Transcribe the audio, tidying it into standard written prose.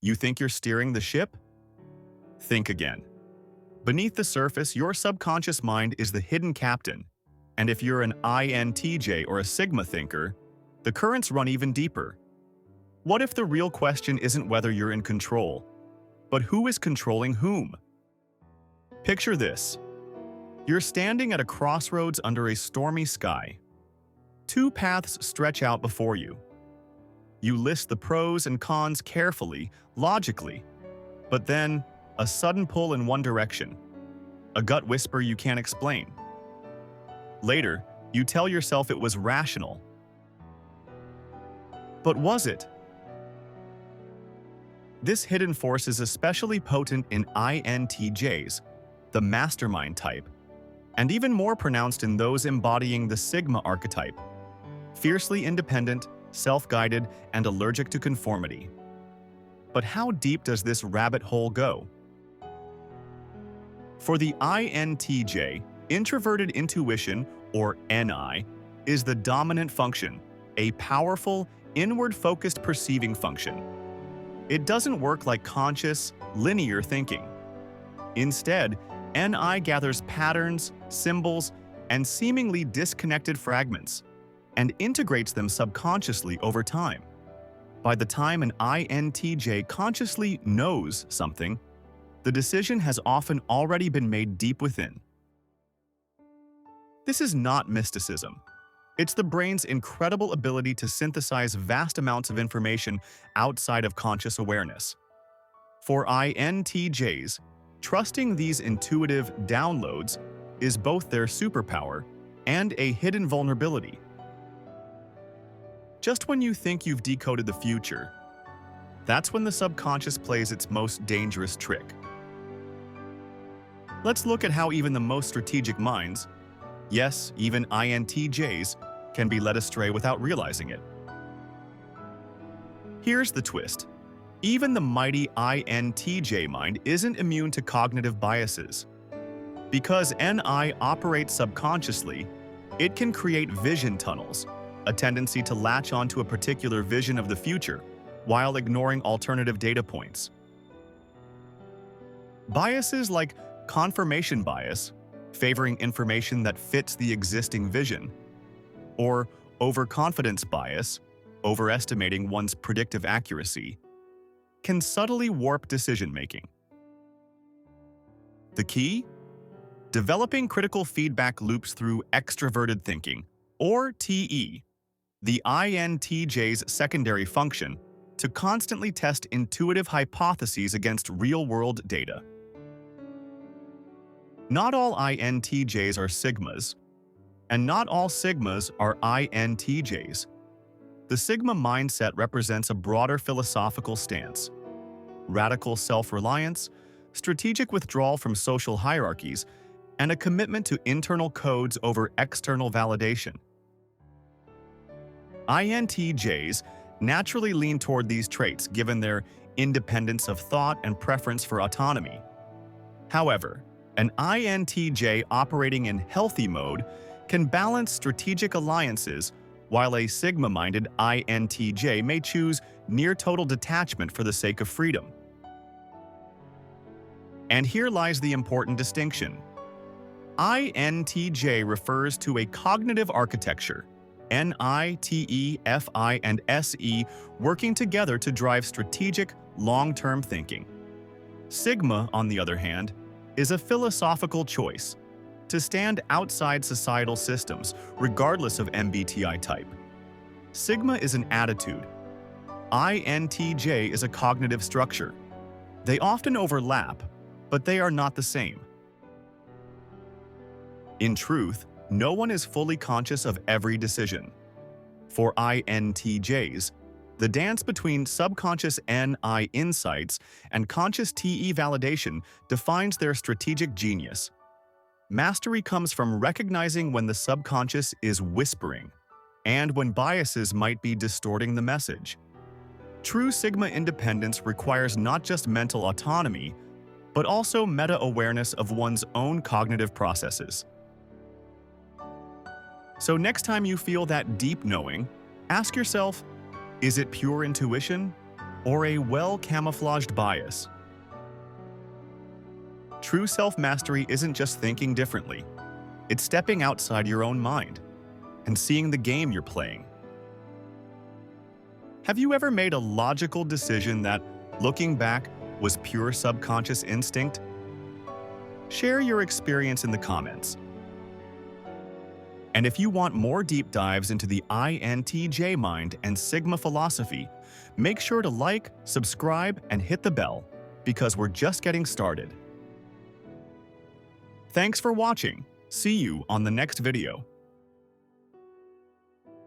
You think you're steering the ship? Think again. Beneath the surface, your subconscious mind is the hidden captain. And if you're an INTJ or a Sigma thinker, the currents run even deeper. What if the real question isn't whether you're in control, but who is controlling whom? Picture this. You're standing at a crossroads under a stormy sky. Two paths stretch out before you. You list the pros and cons carefully, logically, but then a sudden pull in one direction, a gut whisper you can't explain. Later, you tell yourself it was rational. But was it? This hidden force is especially potent in INTJs, the mastermind type, and even more pronounced in those embodying the Sigma archetype, fiercely independent, self-guided, and allergic to conformity. But how deep does this rabbit hole go? For the INTJ, Introverted Intuition, or NI, is the dominant function, a powerful, inward-focused perceiving function. It doesn't work like conscious, linear thinking. Instead, NI gathers patterns, symbols, and seemingly disconnected fragments, and integrates them subconsciously over time. By the time an INTJ consciously knows something, the decision has often already been made deep within. This is not mysticism. It's the brain's incredible ability to synthesize vast amounts of information outside of conscious awareness. For INTJs, trusting these intuitive downloads is both their superpower and a hidden vulnerability. Just when you think you've decoded the future, that's when the subconscious plays its most dangerous trick. Let's look at how even the most strategic minds, yes, even INTJs, can be led astray without realizing it. Here's the twist. Even the mighty INTJ mind isn't immune to cognitive biases. Because NI operates subconsciously, it can create vision tunnels, a tendency to latch onto a particular vision of the future while ignoring alternative data points. Biases like confirmation bias, favoring information that fits the existing vision, or overconfidence bias, overestimating one's predictive accuracy, can subtly warp decision-making. The key? Developing critical feedback loops through extroverted thinking, or TE, the INTJ's secondary function, to constantly test intuitive hypotheses against real-world data. Not all INTJs are Sigmas, and not all Sigmas are INTJs. The Sigma mindset represents a broader philosophical stance: radical self-reliance, strategic withdrawal from social hierarchies, and a commitment to internal codes over external validation. INTJs naturally lean toward these traits given their independence of thought and preference for autonomy. However, an INTJ operating in healthy mode can balance strategic alliances, while a Sigma-minded INTJ may choose near-total detachment for the sake of freedom. And here lies the important distinction. INTJ refers to a cognitive architecture, Ni, Te, Fi, and Se working together to drive strategic, long-term thinking. Sigma, on the other hand, is a philosophical choice to stand outside societal systems, regardless of MBTI type. Sigma is an attitude. INTJ is a cognitive structure. They often overlap, but they are not the same. In truth, no one is fully conscious of every decision. For INTJs, the dance between subconscious NI insights and conscious TE validation defines their strategic genius. Mastery comes from recognizing when the subconscious is whispering, and when biases might be distorting the message. True Sigma independence requires not just mental autonomy, but also meta-awareness of one's own cognitive processes. So next time you feel that deep knowing, ask yourself, is it pure intuition? or a well-camouflaged bias? True self-mastery isn't just thinking differently. It's stepping outside your own mind and seeing the game you're playing. Have you ever made a logical decision that, looking back, was pure subconscious instinct? Share your experience in the comments. And if you want more deep dives into the INTJ mind and Sigma philosophy, make sure to like, subscribe, and hit the bell, because we're just getting started. Thanks for watching. See you on the next video.